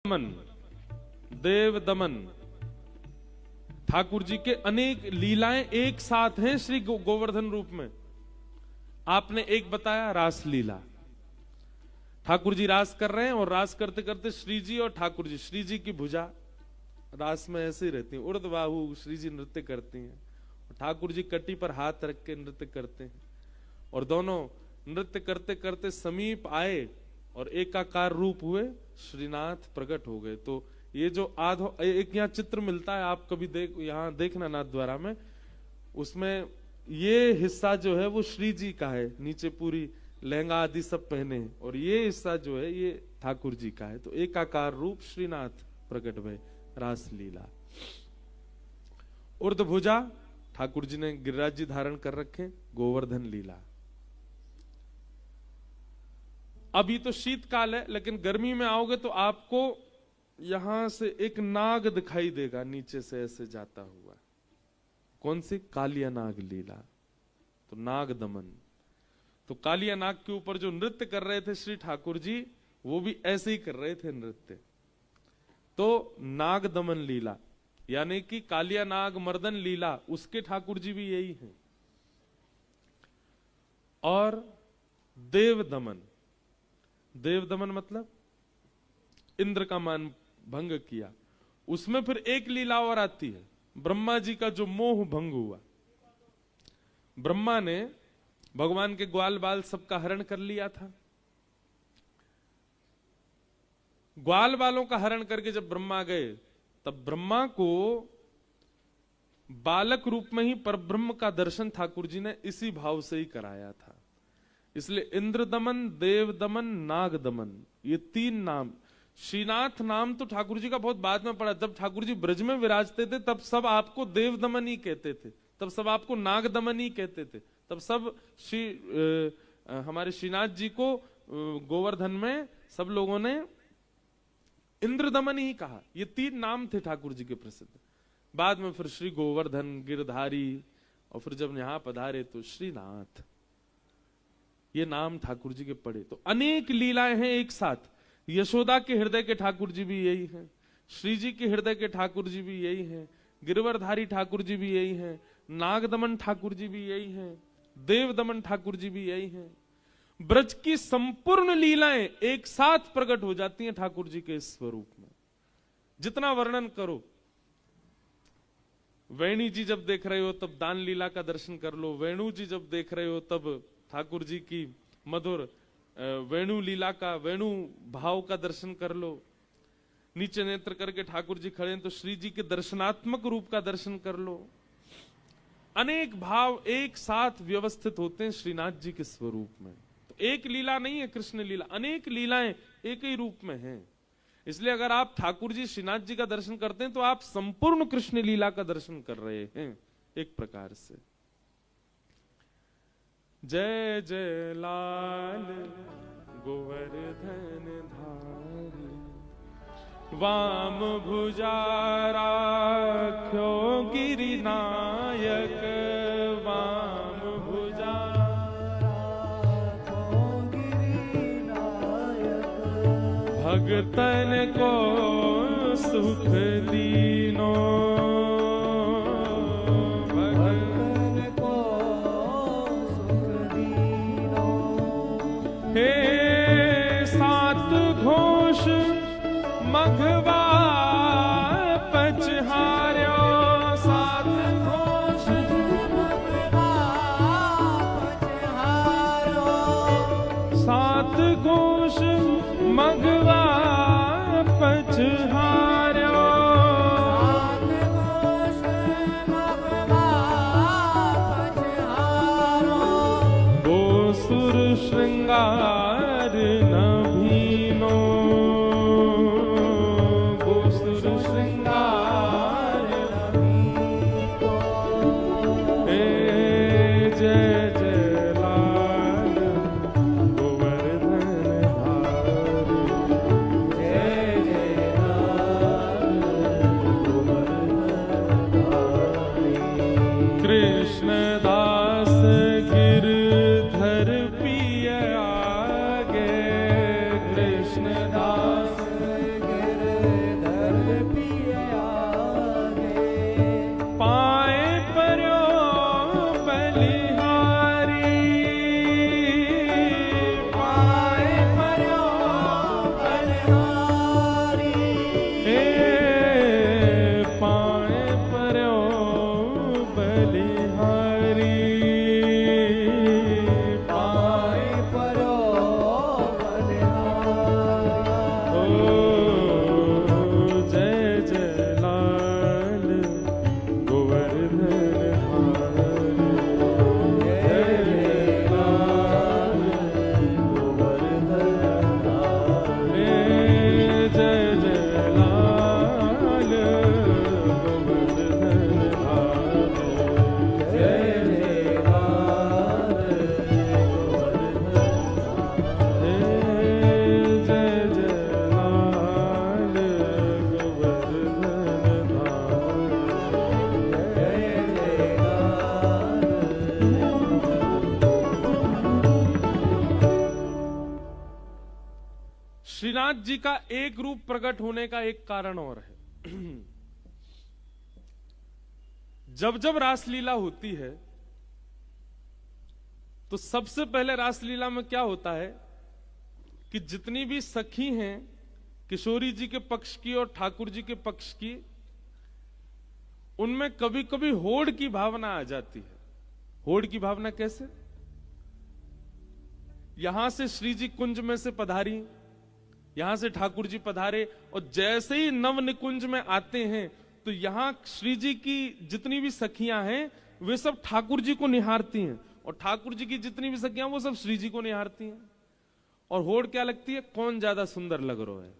दमन, देव दमन, ठाकुर जी के अनेक लीलाएं एक साथ हैं श्री गोवर्धन रूप में। आपने एक बताया रास लीला, ठाकुर जी रास कर रहे हैं और रास करते करते श्री जी और ठाकुर जी, श्री जी की भुजा रास में ऐसे ही रहती है, उर्द बाहु श्री जी नृत्य करती हैं, ठाकुर जी कटी पर हाथ रख के नृत्य करते हैं और दोनों नृत्य करते करते समीप आए और एकाकार रूप हुए, श्रीनाथ प्रकट हो गए। तो ये जो एक यहाँ चित्र मिलता है, आप कभी यहाँ देखना नाथ द्वारा में, उसमें ये हिस्सा जो है वो श्री जी का है, नीचे पूरी लहंगा आदि सब पहने हैं, और ये हिस्सा जो है ये ठाकुर जी का है। तो एकाकार रूप श्रीनाथ प्रकट भय, रास लीला। उर्ध भुजा ठाकुर जी ने गिरिराज जी धारण कर रखे, गोवर्धन लीला। अभी तो शीतकाल है, लेकिन गर्मी में आओगे तो आपको यहां से एक नाग दिखाई देगा नीचे से ऐसे जाता हुआ। कौन सी? कालिया नाग लीला। तो नाग दमन, तो कालिया नाग के ऊपर जो नृत्य कर रहे थे श्री ठाकुर जी, वो भी ऐसे ही कर रहे थे नृत्य। तो नाग दमन लीला यानी कि कालिया नाग मर्दन लीला, उसके ठाकुर जी भी यही हैं। और देव दमन, देव दमन मतलब इंद्र का मान भंग किया, उसमें फिर एक लीला और आती है, ब्रह्मा जी का जो मोह भंग हुआ। ब्रह्मा ने भगवान के ग्वाल बाल सबका हरण कर लिया था। ग्वाल बालों का हरण करके जब ब्रह्मा गए, तब ब्रह्मा को बालक रूप में ही परब्रह्म का दर्शन ठाकुर जी ने इसी भाव से ही कराया था। इसलिए इंद्र दमन, देव दमन, नाग दमन, ये तीन नाम। श्रीनाथ नाम तो ठाकुर जी का बहुत बाद में पड़ा। जब ठाकुर जी ब्रज में विराजते थे तब सब आपको देव दमन ही कहते थे, तब सब आपको नाग दमन ही कहते थे, तब सब हमारे श्रीनाथ जी को गोवर्धन में सब लोगों ने इंद्र दमन ही कहा। ये तीन नाम थे ठाकुर जी के प्रसिद्ध। बाद में फिर श्री गोवर्धन, गिरधारी, और फिर जब यहां पधारे तो श्रीनाथ, ये नाम ठाकुर जी के पड़े। तो अनेक लीलाएं हैं एक साथ। यशोदा के हृदय के ठाकुर जी भी यही हैं, श्री जी के हृदय के ठाकुर जी भी यही हैं, गिरवरधारी ठाकुर जी भी यही हैं, नागदमन ठाकुर जी भी यही हैं, देव दमन ठाकुर जी भी यही हैं। ब्रज की संपूर्ण लीलाएं एक साथ प्रकट हो जाती हैं ठाकुर जी के स्वरूप में। जितना वर्णन करो, वेणी जी जब देख रहे हो तब दान लीला का दर्शन कर लो, वेणु जी जब देख रहे हो तब ठाकुर जी की मधुर वेणु लीला का, वेणु भाव का दर्शन कर लो। नीचे नेत्र करके ठाकुर जी खड़े हैं तो श्री जी के दर्शनात्मक रूप का दर्शन कर लो। अनेक भाव एक साथ व्यवस्थित होते हैं श्रीनाथ जी के स्वरूप में। तो एक लीला नहीं है कृष्ण लीला, अनेक लीलाएं एक ही रूप में हैं। इसलिए अगर आप ठाकुर जी श्रीनाथ जी का दर्शन करते हैं तो आप संपूर्ण कृष्ण लीला का दर्शन कर रहे हैं एक प्रकार से। जय जय लाल गोवर्धन धारी, वाम भुजा राख्यो गिरिनायक, वाम भुजा राख्यो गिरिनायक, भगतन को सुख दीनो, हे सात घोष मघवा पचहार्यो, सात घोष मघवा पचहार्यो, सात घोष मघवा पचहार्यो, सात घोष मघवा पचहार्यो, वो सुर श्रृंगार नभीनो, गोसुर श्रृंगार नभीनो, हे जय जय लाल गोवर्धन धारी, श्रीनाथ जी का एक रूप प्रकट होने का एक कारण और है। जब जब रासलीला होती है तो सबसे पहले रासलीला में क्या होता है कि जितनी भी सखी हैं किशोरी जी के पक्ष की और ठाकुर जी के पक्ष की, उनमें कभी कभी होड़ की भावना आ जाती है। होड़ की भावना कैसे? यहां से श्री जी कुंज में से पधारी, यहां से ठाकुर जी पधारे, और जैसे ही नव निकुंज में आते हैं तो यहां श्री जी की जितनी भी सखियां हैं वे सब ठाकुर जी को निहारती हैं, और ठाकुर जी की जितनी भी सखियां वो सब श्री जी को निहारती हैं। और होड़ क्या लगती है? कौन ज्यादा सुंदर लग रहा है।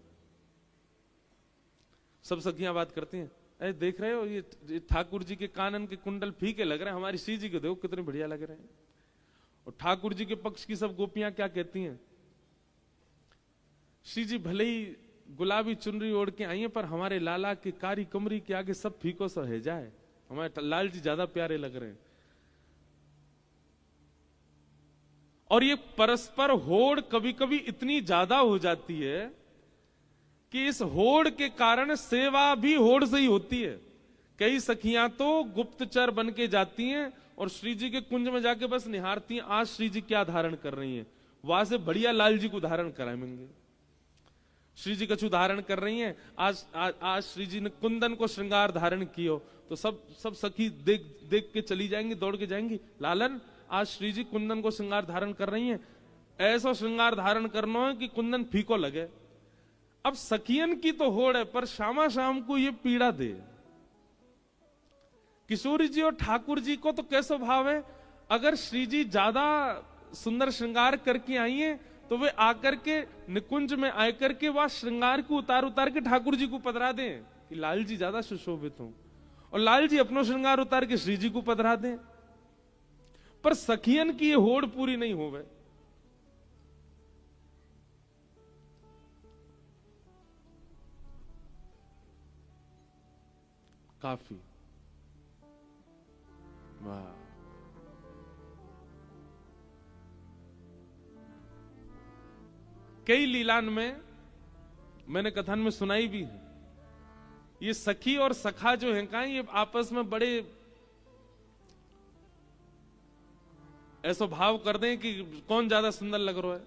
सब सखियां बात करती हैं, अरे देख रहे हो ये ठाकुर जी के कानन के कुंडल फीके लग रहे हैं, हमारी श्री जी को देखो कितने बढ़िया लग रहे हैं। और ठाकुर जी के पक्ष की सब गोपियां क्या कहती हैं? श्री जी भले ही गुलाबी चुनरी ओढ़ के आई हैं, पर हमारे लाला की कारी कमरी के आगे सब फीको सा है जाए, हमारे लाल जी ज्यादा प्यारे लग रहे हैं। और ये परस्पर होड़ कभी कभी इतनी ज्यादा हो जाती है कि इस होड़ के कारण सेवा भी होड़ से ही होती है। कई सखियां तो गुप्तचर बन के जाती हैं और श्री जी के कुंज में जाके बस निहारती हैं, आज श्री जी क्या धारण कर रही हैं, वहां से बढ़िया लाल जी को धारण कराएंगे। श्री जी कछु धारण कर रही हैं, आज श्री जी ने कुंदन को श्रृंगार धारण कियो, तो सब सखी देख के चली जाएंगी, दौड़ के जाएंगी, लालन आज श्री जी कुंदन को श्रृंगार धारण कर रही हैं, ऐसा श्रृंगार धारण करना है कि कुंदन फीको लगे। अब सखियन की तो होड़ है, पर शामा शाम को ये पीड़ा दे। किशोरी जी और ठाकुर जी को तो कैसा भाव है, अगर श्री जी ज्यादा सुंदर श्रृंगार करके आई हैं तो वे आकर के निकुंज में आकर के वह श्रृंगार को उतार के ठाकुर जी को पधरा दें कि लाल जी ज्यादा सुशोभित हों, और लाल जी अपना श्रृंगार उतार के श्री जी को पधरा दें। पर सखियन की ये होड़ पूरी नहीं होवे। काफी वाह। कई लीलान में मैंने कथन में सुनाई भी है, ये सखी और सखा जो है कहा, ये आपस में बड़े ऐसा भाव कर दें कि कौन ज्यादा सुंदर लग रहा है।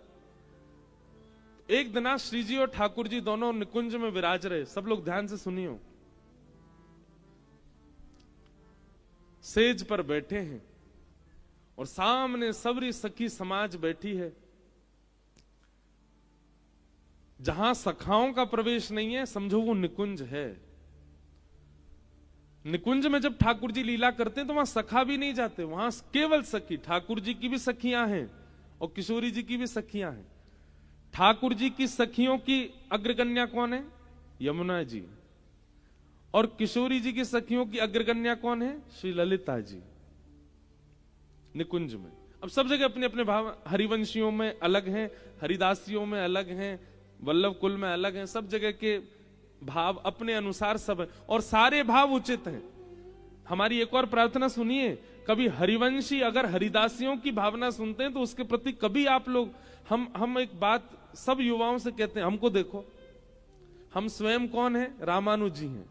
एक दिन श्री जी और ठाकुर जी दोनों निकुंज में विराज रहे, सब लोग ध्यान से सुनियो। सेज पर बैठे हैं और सामने सबरी सखी समाज बैठी है। जहां सखाओं का प्रवेश नहीं है समझो वो निकुंज है। निकुंज में जब ठाकुर जी लीला करते हैं तो वहां सखा भी नहीं जाते, वहां केवल सखी। ठाकुर जी की भी सखियां हैं और किशोरी जी की भी सखियां हैं। ठाकुर जी की सखियों की अग्रकन्या कौन है? यमुना जी। और किशोरी जी की सखियों की अग्रकन्या कौन है? श्री ललिता जी। निकुंज में अब सब जगह अपने अपने भाव, हरिवंशियों में अलग हैं, हरिदासियों में अलग हैं, वल्लभ कुल में अलग हैं, सब जगह के भाव अपने अनुसार सब है और सारे भाव उचित हैं। हमारी एक और प्रार्थना सुनिए, कभी हरिवंशी अगर हरिदासियों की भावना सुनते हैं तो उसके प्रति कभी आप लोग, हम एक बात सब युवाओं से कहते हैं, हमको देखो, हम स्वयं कौन है? रामानुज जी हैं,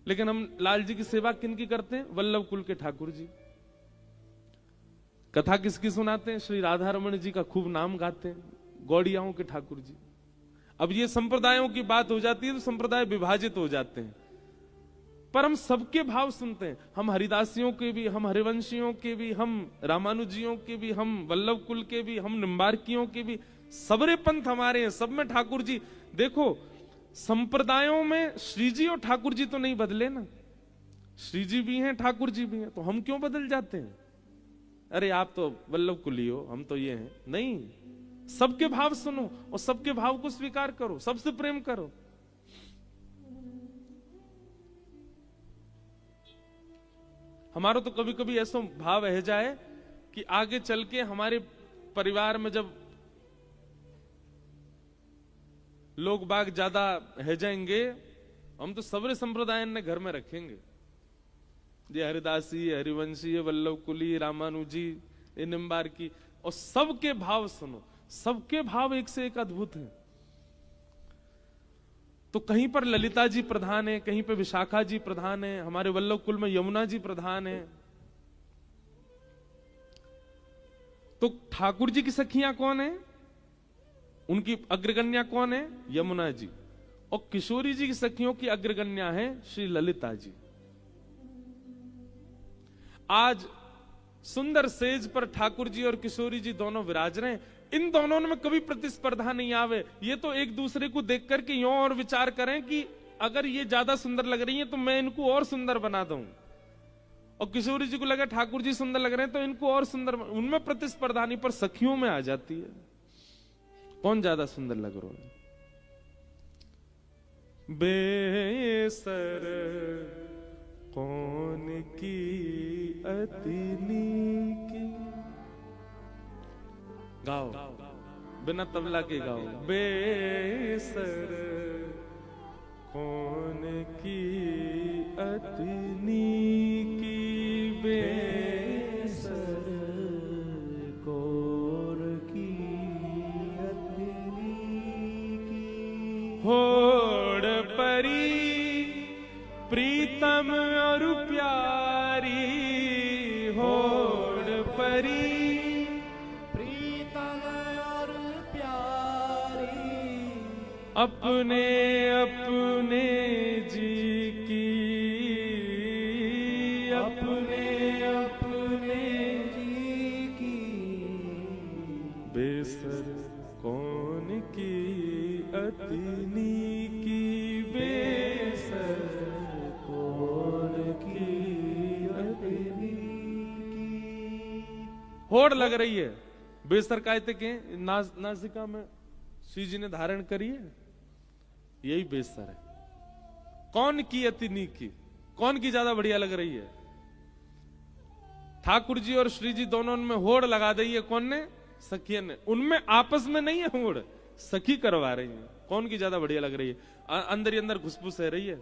लेकिन हम लाल जी की सेवा किनकी करते हैं? वल्लभ कुल के ठाकुर जी। कथा किसकी सुनाते हैं? श्री राधा रमण जी का खूब नाम गाते हैं, गौड़ियाओं के ठाकुर जी। अब ये संप्रदायों की बात हो जाती है तो संप्रदाय विभाजित हो जाते हैं, पर हम सबके भाव सुनते हैं। हम हरिदासियों के भी, हम हरिवंशियों के भी, हम रामानुजियों के भी, हम वल्लभ कुल के भी, हम निम्बार्कियों के भी, सबरे पंथ हमारे हैं, सब में ठाकुर जी। देखो संप्रदायों में श्री जी और ठाकुर जी तो नहीं बदले ना, श्री जी भी हैं ठाकुर जी भी हैं, तो हम क्यों बदल जाते हैं? अरे आप तो वल्लभ कुली हो, हम तो ये हैं। नहीं, सबके भाव सुनो और सबके भाव को स्वीकार करो, सबसे प्रेम करो। हमारा तो कभी कभी ऐसा भाव रह जाए कि आगे चल के हमारे परिवार में जब लोग बाग ज्यादा रह जाएंगे, हम तो सबरे संप्रदाय ने घर में रखेंगे, ये हरिदासी, हरिवंशी, वल्लभ कुली, रामानुजी, निम्बार की, और सबके भाव सुनो। सबके भाव एक से एक अद्भुत हैं। तो कहीं पर ललिता जी प्रधान है, कहीं पे विशाखा जी प्रधान है, हमारे वल्लभ कुल में यमुना जी प्रधान है। तो ठाकुर जी की सखियां कौन है, उनकी अग्रगण्या कौन है, यमुना जी। और किशोरी जी की सखियों की अग्रगण्या है श्री ललिता जी। आज सुंदर सेज पर ठाकुर जी और किशोरी जी दोनों विराज रहे हैं। इन दोनों में कभी प्रतिस्पर्धा नहीं आवे, ये तो एक दूसरे को देख करके यूं और विचार करें कि अगर ये ज्यादा सुंदर लग रही है तो मैं इनको और सुंदर बना दूं, और किशोरी जी को लगा ठाकुर जी सुंदर लग रहे हैं तो इनको और सुंदर, उनमें प्रतिस्पर्धा नहीं, पर सखियों में आ जाती है कौन ज्यादा सुंदर लग रहा है। बेसर कौन की अतिनी की, गाओ बिना तबला के गाओ। बेसर कौन की अतिनी की, बेसर कौन की अतिनी की। होड़ परी प्रीतम और प्यारी, होड़ परी प्रीतम और प्यारी, अपने अपने जी की, अपने अपने जी की। बेसर कौन की अतिनी की, बेसर होड़ लग रही है। बेसर कायते के नासिका में श्री जी ने धारण करी है, यही बेसर है। कौन की अतिनी की, कौन की ज्यादा बढ़िया लग रही है। ठाकुर जी और श्री जी दोनों में होड़ लगा दी है, कौन ने, सखियन ने। उनमें आपस में नहीं है होड़, सखी करवा रही है कौन की ज्यादा बढ़िया लग रही है। अंदर ही अंदर घुसपुस है रही है।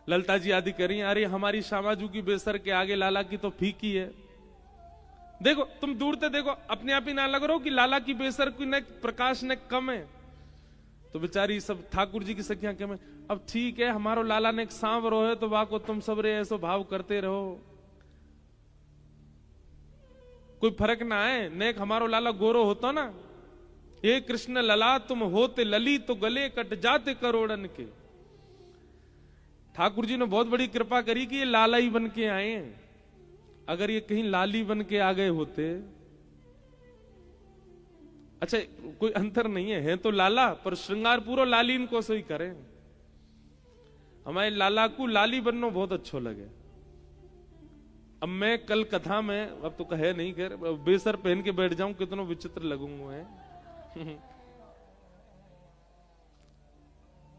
ललता जी आदि कह रही है, अरे हमारी श्यामाजू की बेसर के आगे लाला की तो फीकी है। देखो तुम दूर से देखो, अपने आप ही ना लग रहा हो कि लाला की बेसर की ने प्रकाश ने कम है, तो बेचारी सब ठाकुर जी की सखियां कम है। अब ठीक है, हमारो लाला ने एक सांवरो है तो वाह को तुम सब रे ऐसो भाव करते रहो, कोई फर्क ना आए। नेक हमारो लाला गोरो होता ना, हे कृष्ण लला तुम होते लली तो गले कट जाते करोड़न के। ठाकुर जी ने बहुत बड़ी कृपा करी कि ये लाला ही बन के आए हैं। अगर ये कहीं लाली बन के आ गए होते, अच्छा कोई अंतर नहीं है तो लाला, पर श्रृंगार पूरा लाली इनको से ही करें। हमारे लाला को लाली बनना बहुत अच्छो लगे। अब मैं कल कथा में, अब तो कहे नहीं कर, बेसर पहन के बैठ जाऊं कितना विचित्र लगूंगा है।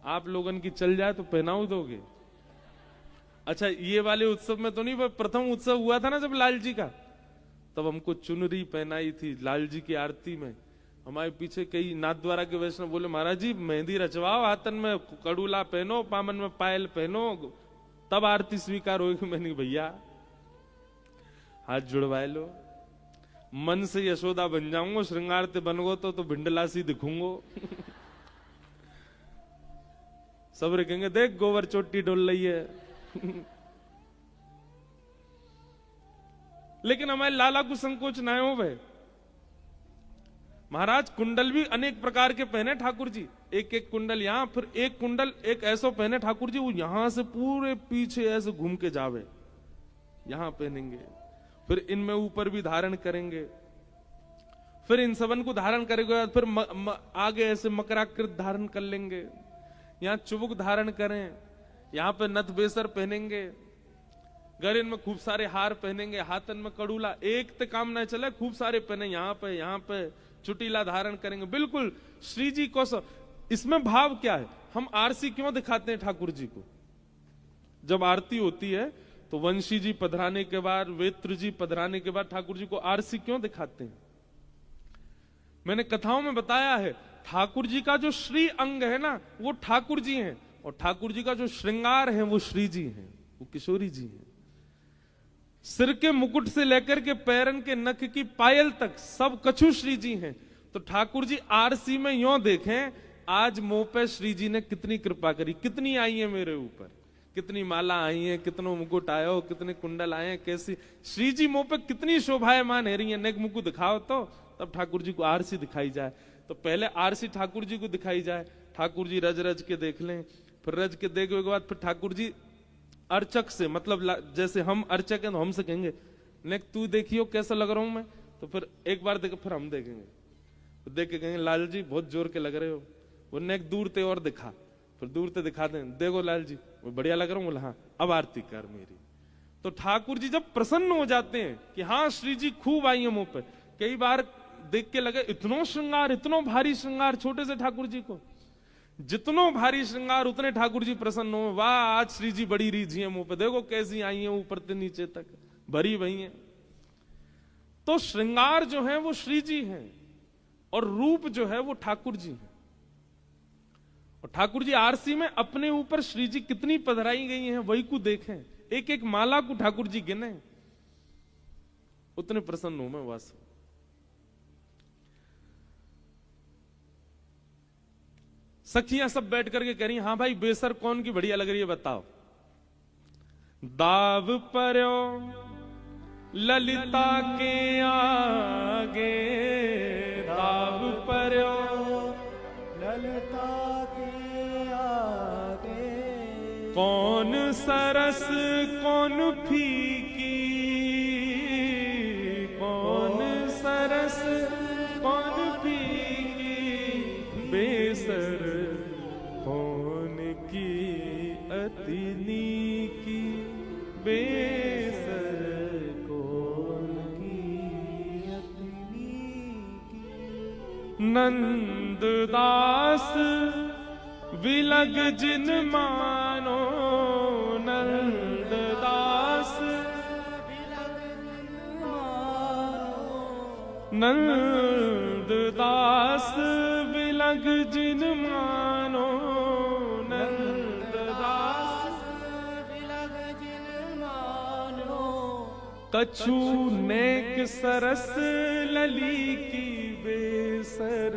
आप लोगन की चल जाए तो पहनाऊ दोगे। अच्छा ये वाले उत्सव में तो नहीं, पर प्रथम उत्सव हुआ था ना जब लाल जी का, तब हमको चुनरी पहनाई थी लाल जी की आरती में। हमारे पीछे कई नाथ द्वारा के वैष्णव बोले, महाराज जी मेहंदी रचवाओ, हाथन में कड़ूला पहनो, पामन में पायल पहनो, तब आरती स्वीकार होगी। मैंने भैया हाथ जुड़वाए लो, मन से यशोदा बन जाऊंगो, श्रृंगार ते बनगो तो भिंडला सी दिखूंगो। सब कहेंगे देख गोबर चोटी डोल रही है। लेकिन हमारे लाला को संकोच ना हो भाई। महाराज कुंडल भी अनेक प्रकार के पहने ठाकुर जी, एक एक कुंडल यहां, फिर एक कुंडल एक ऐसो पहने ठाकुर जी, वो यहां से पूरे पीछे ऐसे घूम के जावे, यहां पहनेंगे, फिर इनमें ऊपर भी धारण करेंगे, फिर इन सबन को धारण करेंगे, फिर आगे ऐसे मकराकृत धारण कर लेंगे, यहां चुबुक धारण करें, यहां पे नथ बेसर पहनेंगे, गले में खूब सारे हार पहनेंगे, हाथन में कड़ूला, एक तो काम ना चले, खूब सारे पहने, यहाँ पे चुटीला धारण करेंगे। बिल्कुल श्री जी को इसमें भाव क्या है, हम आरसी क्यों दिखाते हैं ठाकुर जी को। जब आरती होती है तो वंशी जी पधराने के बाद, वेत्र जी पधराने के बाद ठाकुर जी को आरसी क्यों दिखाते हैं। मैंने कथाओं में बताया है, ठाकुर जी का जो श्री अंग है ना वो ठाकुर जी हैं, और ठाकुर जी का जो श्रृंगार है वो श्री जी हैं, वो किशोरी जी हैं। सिर के मुकुट से लेकर के पैरन के नख की पायल तक सब कछु श्री जी हैं। तो ठाकुर जी आरसी में यूं देखें आज मुंह पे श्री जी ने कितनी कृपा करी, कितनी आई है मेरे ऊपर, कितनी माला आई है, कितनो मुकुट आयो, कितने कुंडल आए हैं, कैसी श्री जी मुंह पे कितनी शोभायमान है रही है। नेक मुकुट दिखाओ तो तब ठाकुर जी को आरसी दिखाई जाए, तो पहले आरसी ठाकुर जी को दिखाई जाए, ठाकुर जी रज रज के देख लें, फिर रज के देखने के बाद फिर ठाकुर जी अर्चक से, मतलब जैसे हम अर्चक हैं तो हमसे कहेंगे नेक तू देखियो कैसा लग रहा हूं मैं, तो फिर एक बार देखे फिर हम देखेंगे, तो देख के कहेंगे लाल जी बहुत जोर के लग रहे हो, वो नेक दूर ते और दिखा, फिर दूर ते दिखा दें, देखो लाल जी वो बढ़िया लग रहा हूं, बोला हाँ अब आरती कर मेरी। तो ठाकुर जी जब प्रसन्न हो जाते हैं कि हाँ श्री जी खूब आई है मुंह पे, कई बार देख के लगे इतनो श्रृंगार, इतनो भारी श्रृंगार छोटे से ठाकुर जी को, जितनो भारी श्रृंगार उतने ठाकुर जी प्रसन्न हो, वाह आज श्री जी बड़ी रीझी है मुंह पे, देखो कैसी आई है ऊपर से नीचे तक भरी भई है। तो श्रृंगार जो है वो श्री जी है और रूप जो है वो ठाकुर जी है। और ठाकुर जी आरसी में अपने ऊपर श्री जी कितनी पधराई गई हैं वही को देखें, एक एक माला को ठाकुर जी गिने, उतने प्रसन्न हूं मैं बस। सखियां सब बैठ करके कह रही हाँ भाई बेसर कौन की बढ़िया लग रही है बताओ। दाव पर्यो ललिता के आगे, दाव पर्यो ललिता के आगे, कौन सरस कौन फीकी, कौन सरस कौन फीकी, बेसर कौन की अतिनी की, बेसर कौन की अतिनी की। नंददास विलग जिन मानो, नंददास नंददास विलग जिन मानो, नंददास विलग जिन मानो, कछु नेक सरस लली की बेसर,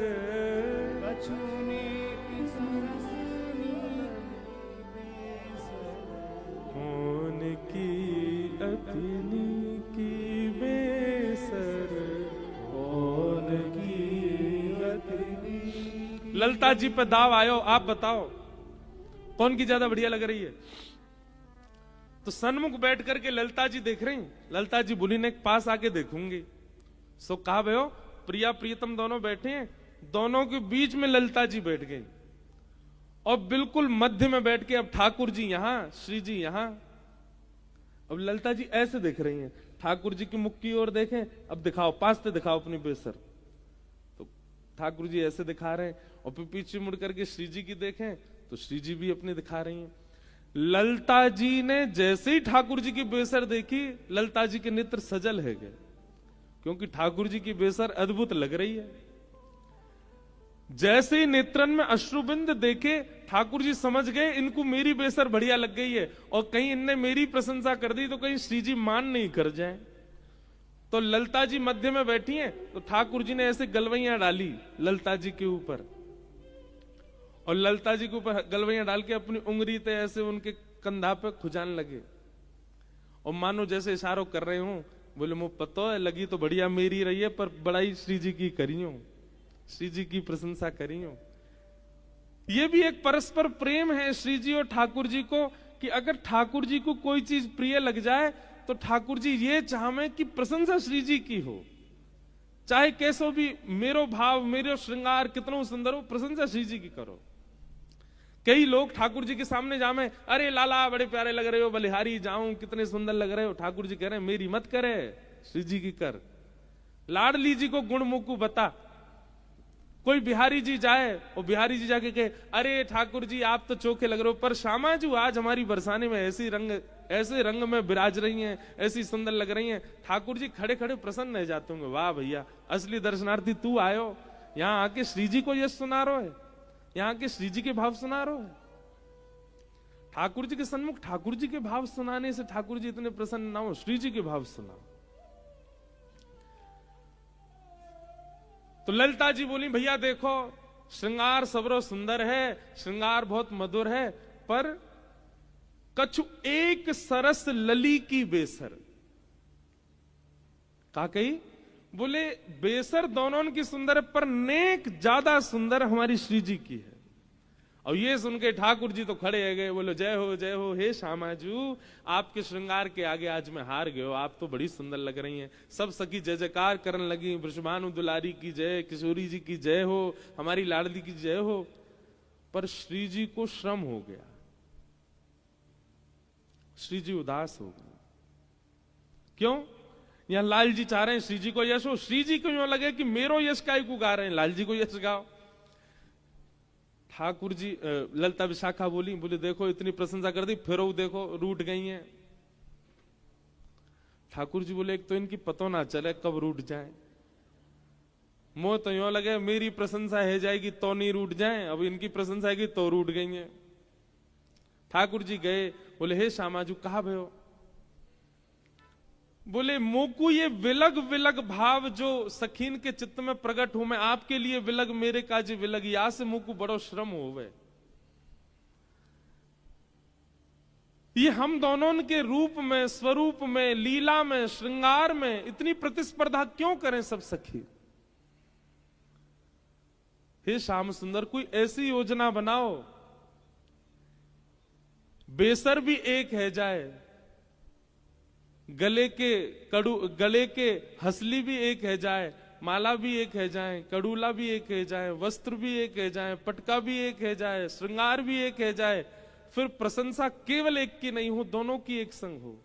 कछु नेक सरस बेसर, कौन की अतिनी की बेसर, कौन की अतिनी। ललता जी पे दाव आयो, आप बताओ कौन की ज्यादा बढ़िया लग रही है। तो सन्मुख बैठ करके ललता जी देख रही, ललता जी बोली ने पास आके देखूंगी। सो कहा भयो प्रिया प्रियतम दोनों बैठे हैं, दोनों के बीच में ललता जी बैठ गई और बिल्कुल मध्य में बैठ के अब ठाकुर जी यहां श्री जी यहां। अब ललता जी ऐसे देख रही हैं, ठाकुर जी की मुख की ओर देखें, अब दिखाओ पास से दिखाओ अपनी बेसर। तो ठाकुर जी ऐसे दिखा रहे हैं और फिर पीछे मुड़ करके श्री जी की देखें तो श्री जी भी अपनी दिखा रही हैं। ललता जी ने जैसे ही ठाकुर जी की बेसर देखी, ललता जी के नेत्र सजल है गए, क्योंकि ठाकुर जी की बेसर अद्भुत लग रही है। जैसे ही नेत्रन में अश्रुबिंद देखे, ठाकुर जी समझ गए इनको मेरी बेसर बढ़िया लग गई है, और कहीं इनने मेरी प्रशंसा कर दी तो कहीं श्री जी मान नहीं कर जाए। तो ललता जी मध्य में बैठी हैं, तो ठाकुर जी ने ऐसे गलवैयां डाली ललता जी के ऊपर, और ललता जी के ऊपर गलवैयां डाल के अपनी उंगली से ऐसे उनके कंधा पे खुजान लगे, और मानो जैसे इशारों कर रहे हूं, बोले मुझे पता है लगी तो बढ़िया मेरी रही है, पर बड़ाई श्री जी की करी हूं, श्री जी की प्रशंसा करी हूं। ये भी एक परस्पर प्रेम है श्री जी और ठाकुर जी को, कि अगर ठाकुर जी को कोई चीज प्रिय लग जाए तो ठाकुर जी ये चाहे कि प्रशंसा श्री जी की हो, चाहे कैसो भी मेरो भाव मेरो श्रृंगार कितना सुंदर हो, प्रशंसा श्री जी की करो। कई लोग ठाकुर जी के सामने जामे, अरे लाला बड़े प्यारे लग रहे हो, बलिहारी जाऊं कितने सुंदर लग रहे हो, ठाकुर जी कह रहे हैं मेरी मत करे, श्री जी की कर। लाडली जी को गुण मुकु बता। कोई बिहारी जी जाए और बिहारी जी जाके कहे अरे ठाकुर जी आप तो चोखे लग रहे हो, पर श्यामा जी आज हमारी बरसाने में ऐसे रंग में विराज रही हैं, ऐसी सुंदर लग रही हैं। ठाकुर जी खड़े खड़े प्रसन्न रह जाते होंगे, वाह भैया असली दर्शनार्थी तू आयो, यहाँ आके श्री जी को ये सुना रहो है, यहाँ के श्री जी के भाव सुना रहो है। ठाकुर जी के सन्मुख ठाकुर जी के भाव सुनाने से ठाकुर जी इतने प्रसन्न ना हो, श्री जी के भाव सुनाओ। तो ललिता जी बोली भैया देखो श्रृंगार सबरो सुंदर है, श्रृंगार बहुत मधुर है, पर कछु एक सरस लली की बेसर। का कही? बोले बेसर दोनों की सुंदर है, पर नेक ज्यादा सुंदर हमारी श्री जी की है। और ये सुन के ठाकुर जी तो खड़े है गए, बोलो जय हो हे श्यामाजू, आपके श्रृंगार के आगे आज मैं हार गयो, आप तो बड़ी सुंदर लग रही हैं। सब सखी जय जयकार करने लगी, वृषभानु दुलारी की जय, किशोरी जी की जय हो, हमारी लाडली की जय हो। पर श्री जी को श्रम हो गया, श्री जी उदास हो गए। क्यों? यहां लाल जी चाह रहे हैं श्री जी को यश हो, श्री जी को यूं लगे कि मेरो यश काय को गा रहे हैं, लाल जी को यश गाओ। ठाकुर जी ललिता विशाखा बोली, बोले देखो इतनी प्रशंसा कर दी, फिर वो देखो रूठ गई हैं। ठाकुर जी बोले एक तो इनकी पतो ना चले कब रूठ जाए, मोह तो यूं लगे मेरी प्रशंसा है जाएगी तो नहीं रूठ जाए, अब इनकी प्रशंसा है तो रूठ गई हैं। ठाकुर जी गए, बोले हे श्यामाजू कहा भयो? बोले मोकू ये विलग विलग भाव जो सखीन के चित्त में प्रकट हूं, मैं आपके लिए विलग, मेरे काज विलग, या से मोकू बड़ो श्रम होवे। ये हम दोनों के रूप में, स्वरूप में, लीला में, श्रृंगार में इतनी प्रतिस्पर्धा क्यों करें सब सखी? हे श्याम सुंदर कोई ऐसी योजना बनाओ, बेसर भी एक है जाए, गले के हसली भी एक है जाए, माला भी एक है जाए, कड़ूला भी एक है जाए, वस्त्र भी एक है जाए, पटका भी एक है जाए, श्रृंगार भी एक है जाए, फिर प्रशंसा केवल एक की नहीं हो, दोनों की एक संग हो।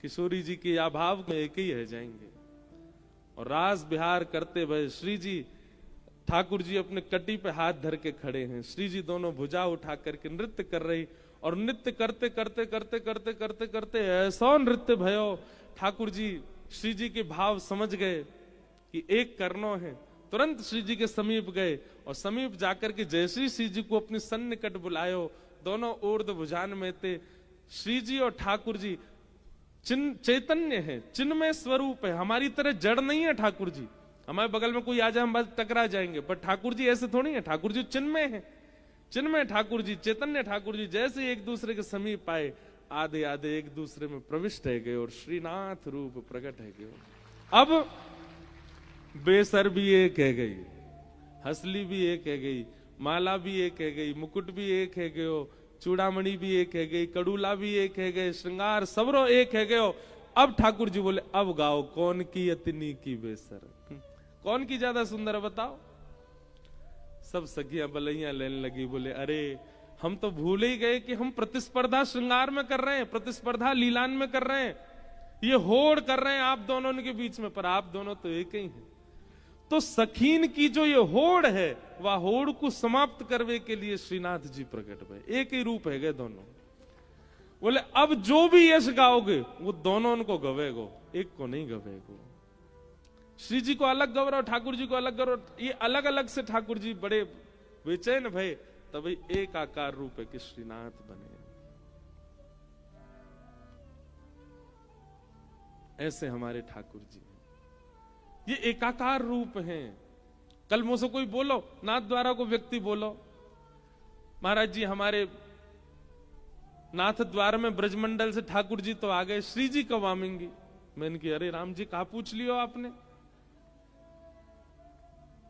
किशोरी जी के अभाव में एक ही रह जाएंगे। और रास बिहार करते भय श्री जी, ठाकुर जी अपने कटी पे हाथ धर के खड़े हैं, श्री जी दोनों भुजा उठा करके नृत्य कर रही, और नृत्य करते करते करते करते करते करते ऐसा नृत्य भयो, ठाकुर जी श्री जी के भाव समझ गए कि एक करनो है। तुरंत श्री जी के समीप गए, और समीप जाकर के जैसे श्री जी को अपनी सन्निकट बुलायो, दोनों ऊर्ध्व भुजान में थे। श्री जी और ठाकुर जी चैतन्य है, चिन्मय स्वरूप है, हमारी तरह जड़ नहीं है ठाकुर जी। हमारे बगल में कोई आ जाए हम बस टकरा जाएंगे, पर ठाकुर जी ऐसे थोड़ी है, ठाकुर जी चिन्मय है, चिन्मय ठाकुर जी, चैतन्य ठाकुर जी। जैसे एक दूसरे के समीप आए, आधे आधे एक दूसरे में प्रविष्ट है गए और श्रीनाथ रूप प्रकट है गए। अब बेसर भी एक है गई, हसली भी एक है गई, माला भी एक है गई, मुकुट भी एक है गयो, चूड़ामणि भी एक है गई, कड़ूला भी एक है गए, श्रृंगार सबरो एक है गयो। अब ठाकुर जी बोले अब गाओ कौन की अतनी की बेसर, कौन की ज्यादा सुंदर है बताओ। सब सखियां बलैया लेने लगी, बोले अरे हम तो भूल ही गए कि हम प्रतिस्पर्धा श्रृंगार में कर रहे हैं, प्रतिस्पर्धा लीलान में कर रहे हैं, ये होड़ कर रहे हैं आप दोनों के बीच में, पर आप दोनों तो एक ही हैं। तो सखीन की जो ये होड़ है, वह होड़ को समाप्त करने के लिए श्रीनाथ जी प्रकट हुए, एक ही रूप है गए दोनों। बोले अब जो भी यश गाओगे वो दोनों उनको गवेगो, एक को नहीं गवेगो। श्री जी को अलग गौरव, ठाकुर जी को अलग गौरव, ये अलग अलग से ठाकुर जी बड़े बेचैन भय, तभी एक आकार रूप है कि श्रीनाथ बने। ऐसे हमारे ठाकुर जी ये एकाकार रूप हैं। कल मुझसे कोई बोलो, नाथ द्वारा को व्यक्ति बोलो, महाराज जी हमारे नाथ द्वार में ब्रजमंडल से ठाकुर जी तो आ गए, श्री जी कब आवेंगी? मैंने कहा अरे राम जी कहा पूछ लियो आपने।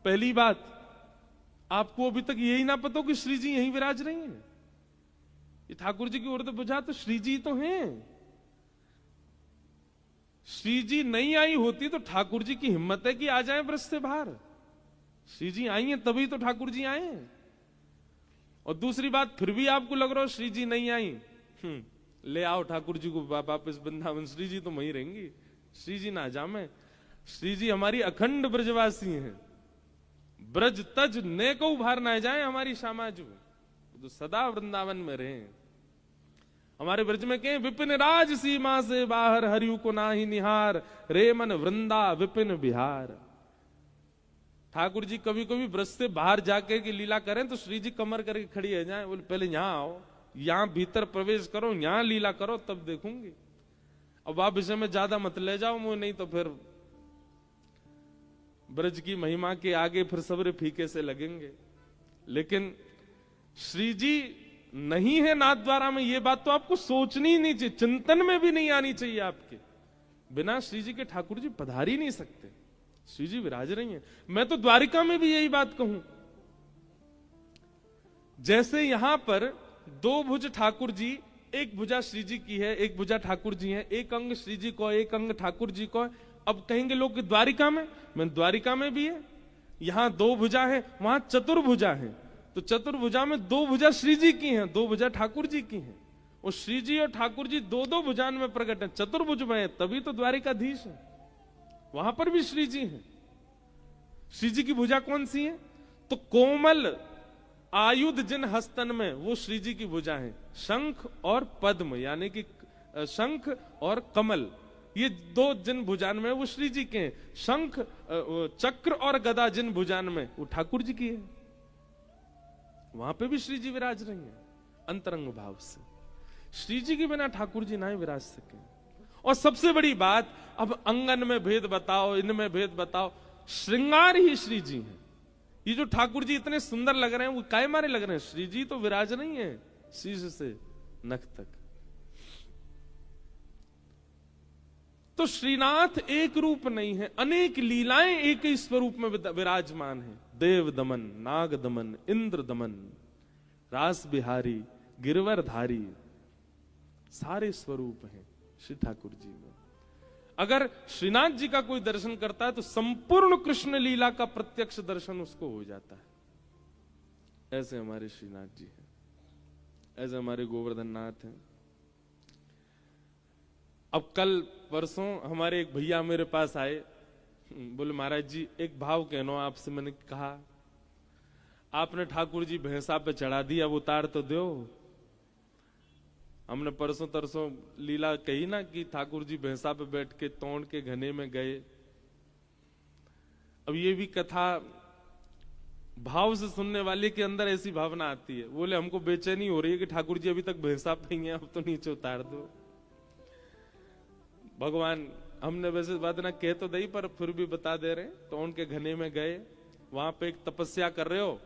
पहली बात, आपको अभी तक यही ना पता कि श्री जी यहीं विराज रही हैं। ये ठाकुर जी की ओर तो बुझा तो श्री जी तो हैं। श्री जी नहीं आई होती तो ठाकुर जी की हिम्मत है कि आ जाएं ब्रज से बाहर। श्री जी आई हैं तभी तो ठाकुर जी आए हैं। और दूसरी बात, फिर भी आपको लग रहा हो श्री जी नहीं आई, ले आओ ठाकुर जी को वापस वृंदावन, श्री जी तो वहीं रहेंगी, श्री जी ना जामे। श्री जी हमारी अखंड ब्रजवासी हैं, ब्रज तज नेको उभार ना जाए हमारी श्यामाजू, तो सदा वृंदावन में रहे। हमारे ब्रज में कहें विपिन राज सीमा से बाहर, हरियु को ना ही निहार, रे मन वृंदा विपिन बिहार। ठाकुर जी कभी कभी ब्रज से बाहर जाके की लीला करें तो श्री जी कमर करके खड़ी है जाए, बोले पहले यहां आओ, यहां भीतर प्रवेश करो, यहां लीला करो तब देखूंगी। अब आप विषय में ज्यादा मत ले जाओ मुझे, नहीं तो फिर ब्रज की महिमा के आगे फिर सब्र फीके से लगेंगे। लेकिन श्री जी नहीं है नाथ द्वारा में, ये बात तो आपको सोचनी ही नहीं चाहिए, चिंतन में भी नहीं आनी चाहिए आपके। बिना श्री जी के ठाकुर जी पधार ही नहीं सकते। श्री जी विराज रही हैं। मैं तो द्वारिका में भी यही बात कहूं, जैसे यहां पर दो भुज ठाकुर जी, एक भुजा श्री जी की है, एक भुजा ठाकुर जी है, एक अंग श्री जी को, एक अंग ठाकुर जी को। अब कहेंगे लोग कि द्वारिका में, मैं द्वारिका में भी है, यहां दो भुजा है, वहां चतुर्भुजा है। तो चतुर्भुजा में दो भुजा श्री जी की हैं, दो भुजा ठाकुर जी की हैं। और श्री जी और ठाकुर जी दो दो भुजान में प्रकट है, चतुर्भुज में है, तभी तो द्वारिकाधीश है। वहां पर भी श्री जी हैं। श्री जी की भुजा कौन सी है? तो कोमल आयुध जिन हस्तन में, वो श्री जी की भुजा है। शंख और पद्म, यानी कि शंख और कमल, ये दो जिन भुजान में वो श्री जी के हैं। शंख चक्र और गदा जिन भुजान में, वो ठाकुर जी की है। वहां पे भी श्री जी विराज रही हैं अंतरंग भाव से। श्री जी के बिना ठाकुर जी ना ही विराज सके। और सबसे बड़ी बात, अब अंगन में भेद बताओ, इनमें भेद बताओ, श्रृंगार ही श्री जी हैं। ये जो ठाकुर जी इतने सुंदर लग रहे हैं, वो काय मारे लग रहे हैं? श्री जी तो विराज नहीं है शीश से नख तक। तो श्रीनाथ एक रूप नहीं है, अनेक लीलाएं एक ही स्वरूप में विराजमान है। देव दमन, नाग दमन, इंद्र दमन, रास बिहारी, गिरवरधारी, सारे स्वरूप हैं श्री ठाकुर जी में। अगर श्रीनाथ जी का कोई दर्शन करता है तो संपूर्ण कृष्ण लीला का प्रत्यक्ष दर्शन उसको हो जाता है। ऐसे हमारे श्रीनाथ जी हैं, ऐसे हमारे गोवर्धन नाथ हैं। अब कल परसों हमारे एक भैया मेरे पास आए, बोले महाराज जी एक भाव कहना आपसे। मैंने कहा आपने ठाकुर जी भैंसा पे चढ़ा दिया, अब उतार तो दो। हमने परसों तरसों लीला कही ना कि ठाकुर जी भैंसा पे बैठ के तोड़ के घने में गए। अब ये भी कथा भाव से सुनने वाले के अंदर ऐसी भावना आती है, बोले हमको बेचैनी हो रही है कि ठाकुर जी अभी तक भैंसा पे ही हैं, अब तो नीचे उतार दो। भगवान, हमने वैसे बात ना कह तो दई, पर फिर भी बता दे रहे। तो उनके घने में गए, वहां पे एक तपस्या कर रहे हो,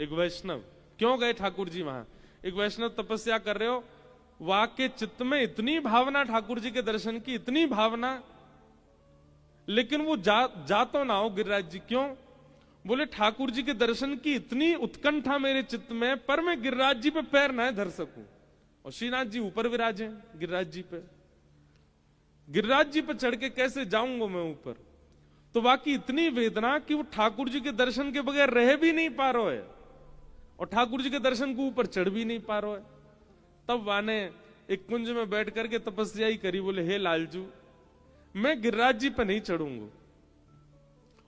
एक वैष्णव। क्यों गए ठाकुर जी वहां? एक वैष्णव तपस्या कर रहे हो, वहां के चित्त में इतनी भावना ठाकुर जी के दर्शन की, इतनी भावना, लेकिन वो जातो ना हो गिरिराज जी। क्यों? बोले ठाकुर जी के दर्शन की इतनी उत्कंठा मेरे चित्त में, पर मैं गिरिराज जी पे पैर ना धर सकूं। और श्रीनाथ जी ऊपर विराजे गिरिराज जी पे, गिरिराज जी पे चढ़ के कैसे जाऊंगा मैं ऊपर? तो बाकी इतनी वेदना कि वो ठाकुर जी के दर्शन के बगैर रह भी नहीं पा रहा है, और ठाकुर जी के दर्शन को ऊपर चढ़ भी नहीं पा रहा है। तब वाने एक कुंज में बैठ करके तपस्या ही करी। बोले हे लालजू, मैं गिरिराज जी पे नहीं चढ़ूंगा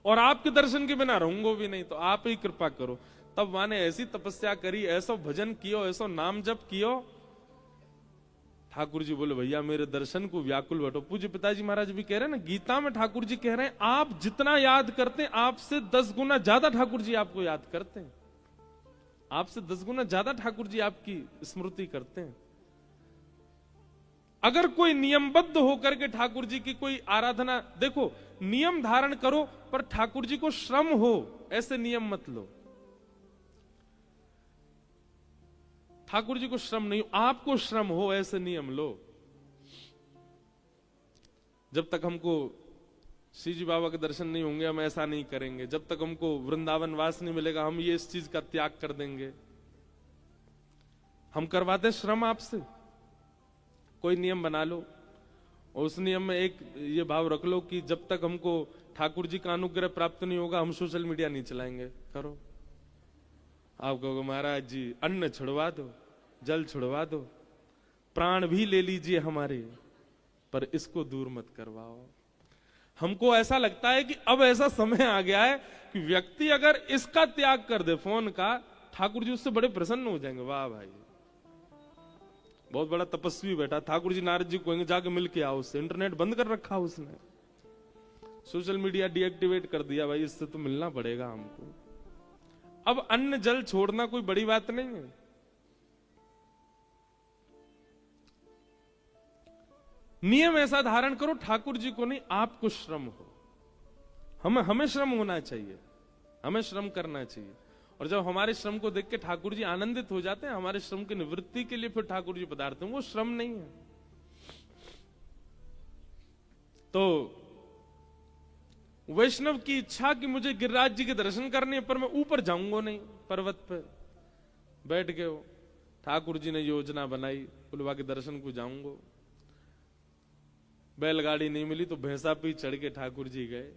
और आपके दर्शन के बिना रहूंगा भी नहीं, तो आप ही कृपा करो। तब वाने ऐसी तपस्या करी, ऐसा भजन कियो, ऐसा नाम जप कियो। ठाकुर जी बोले भैया मेरे दर्शन को व्याकुल बैठो। पूज्य पिताजी महाराज भी कह रहे हैं ना, गीता में ठाकुर जी कह रहे हैं आप जितना याद करते हैं, आपसे 10 गुना ज्यादा ठाकुर जी आपको याद करते हैं, आपसे 10 गुना ज्यादा ठाकुर जी आपकी स्मृति करते हैं। अगर कोई नियमबद्ध होकर के ठाकुर जी की कोई आराधना, देखो नियम धारण करो पर ठाकुर जी को श्रम हो, ऐसे नियम मत लो। ठाकुर जी को श्रम नहीं, आपको श्रम हो, ऐसे नियम लो। जब तक हमको श्री जी बाबा के दर्शन नहीं होंगे हम ऐसा नहीं करेंगे, जब तक हमको वृंदावन वास नहीं मिलेगा हम ये इस चीज का त्याग कर देंगे। हम करवाते श्रम आपसे, कोई नियम बना लो और उस नियम में एक ये भाव रख लो कि जब तक हमको ठाकुर जी का अनुग्रह प्राप्त नहीं होगा हम सोशल मीडिया नहीं चलाएंगे। करो, आप कहोगे महाराज जी अन्न छुड़वा दो, जल छुड़वा दो, प्राण भी ले लीजिए हमारे, पर इसको दूर मत करवाओ। हमको ऐसा लगता है कि अब ऐसा समय आ गया है कि व्यक्ति अगर इसका त्याग कर दे फोन का, ठाकुर जी उससे बड़े प्रसन्न हो जाएंगे। वाह भाई, बहुत बड़ा तपस्वी बैठा। ठाकुर जी नारद जी को कहेंगे जाके मिल के आओ उससे। इंटरनेट बंद कर रखा उसने, सोशल मीडिया डीएक्टिवेट कर दिया। भाई इससे तो मिलना पड़ेगा हमको। अब अन्न जल छोड़ना कोई बड़ी बात नहीं है। नियम ऐसा धारण करो ठाकुर जी को नहीं, आपको श्रम हो। हमें श्रम होना चाहिए, हमें श्रम करना चाहिए। और जब हमारे श्रम को देख के ठाकुर जी आनंदित हो जाते हैं, हमारे श्रम की निवृत्ति के लिए फिर ठाकुर जी पधारते हैं, वो श्रम नहीं है। तो वैष्णव की इच्छा कि मुझे गिरिराज जी के दर्शन करने, पर मैं ऊपर जाऊंगा नहीं, पर्वत पर बैठ गए हो। ठाकुर जी ने योजना बनाई, बुलवा के दर्शन को जाऊंगा। बैलगाड़ी नहीं मिली तो भैंसा पे चढ़ के ठाकुर जी गए।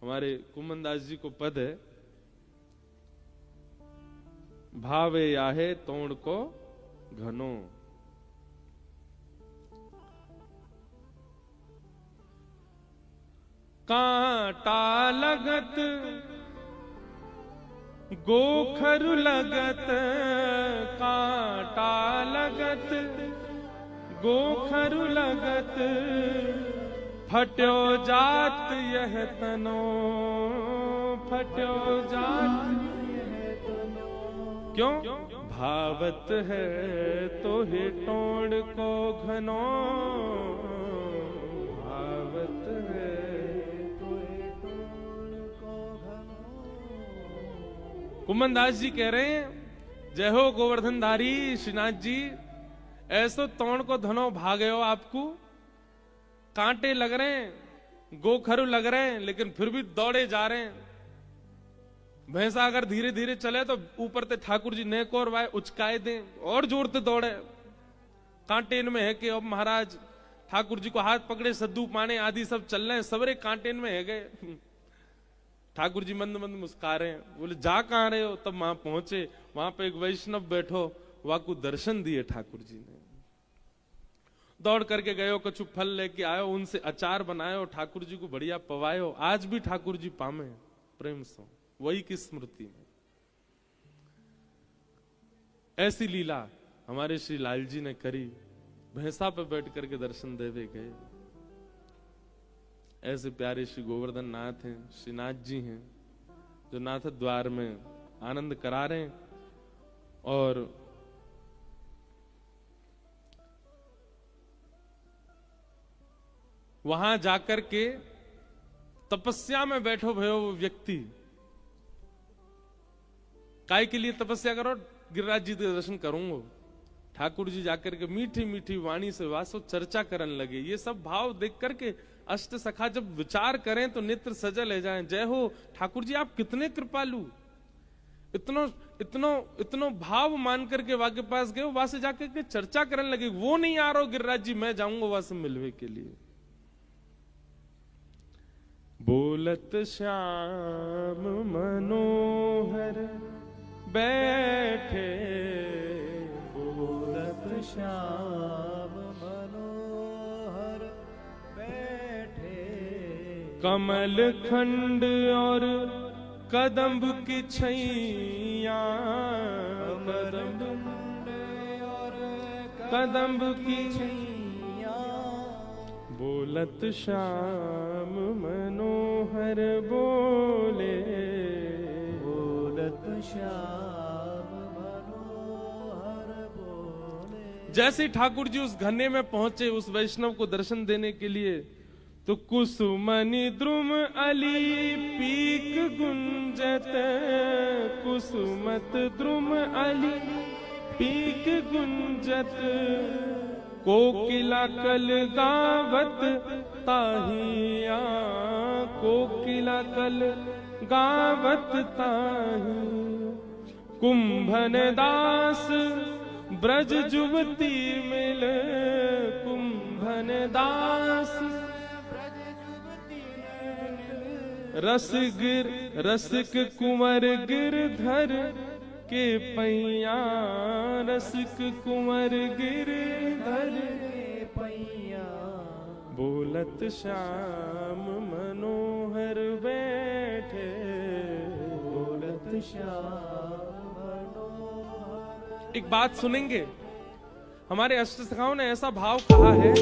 हमारे कुमनदास जी को पद है, भावे याहे तोड़ को घनो। कांटा लगत गोखरु लगत, कांटा लगत गोखरु लगत, फट्यो जात यह तनो, फट्यो जात यह तनो। क्यों? भावत है तो ही टोड़ को घनो, भावत है तो ही टोड़ को घनो। कुमनदास जी कह रहे हैं, जय हो गोवर्धनधारी श्रीनाथ जी, ऐसो तोड़ को धनो भागे हो, आपको कांटे लग रहे हैं, गोखरू लग रहे हैं, लेकिन फिर भी दौड़े जा रहे हैं। भैंसा अगर धीरे धीरे चले तो ऊपर से ठाकुर जी नेक और वाय उचकाए दें, और जोर से दौड़े। कांटे इनमें है कि अब महाराज ठाकुर जी को हाथ पकड़े, सद्दू पाने आदि सब चल रहे हैं, सबरे कांटे इनमें है गए। ठाकुर जी मंद मंद मुस्का रहे हैं, बोले जा कहां रहे हो? तब वहां पहुंचे, वहां पे एक वैष्णव बैठो, वहां को दर्शन दिए ठाकुर जी ने। दौड़ करके गयो, कछु फल लेके आयो, उनसे अचार बनायो, ठाकुर जी को बढ़िया पवायो। आज भी ठाकुर जी पामे प्रेम से, वही की स्मृति में। ऐसी लीला हमारे श्री लाल जी ने करी, भैंसा पे बैठ करके दर्शन देवे गए। ऐसे प्यारे श्री गोवर्धन नाथ हैं, श्रीनाथ जी हैं, जो नाथ द्वार में आनंद करा रहे हैं। और वहां जाकर के तपस्या में बैठो भयो वो व्यक्ति, काय के लिए तपस्या करो? गिरिराज जी के दर्शन करूंगा। ठाकुर जी जाकर के मीठी मीठी वाणी से वासो चर्चा करने लगे। ये सब भाव देख करके अष्ट सखा जब विचार करें तो नेत्र सजल ले जाएं। जय हो ठाकुर जी, आप कितने कृपालु, इतनो इतनो इतनो भाव मान करके वहां के पास गए, वहां से जाकर के चर्चा करने लगे। वो नहीं आ रहा गिरिराज जी, मैं जाऊंगा वहां से मिलवे के लिए। बोलत श्याम मनोहर बैठे, बोलत श्याम मनोहर बैठे, कमल खंड और कदम्ब की छैया, कदम्ब और कदम्ब की छैया। बोलत श्याम मनोहर बोले, बोलत श्याम मनोहर बोले। जैसे ही ठाकुर जी उस घने में पहुंचे, उस वैष्णव को दर्शन देने के लिए, तो कुसुमनि द्रुम अली पीक गुंजत, कुसुमत द्रुम अली पीक गुंजत, कोकिला कल गावत ताहिया, कोकिला कल गावत ताही। कुंभन दास ब्रज जुवती मिल, कुंभन दास रसिक कुंवर गिरधर के पैया, रसिक कुंवर गिरधर के पैया। बोलत श्याम मनोहर बैठे, बोलत श्याम मनोहर। एक बात सुनेंगे, हमारे अष्ट सखाओं ने ऐसा भाव कहा है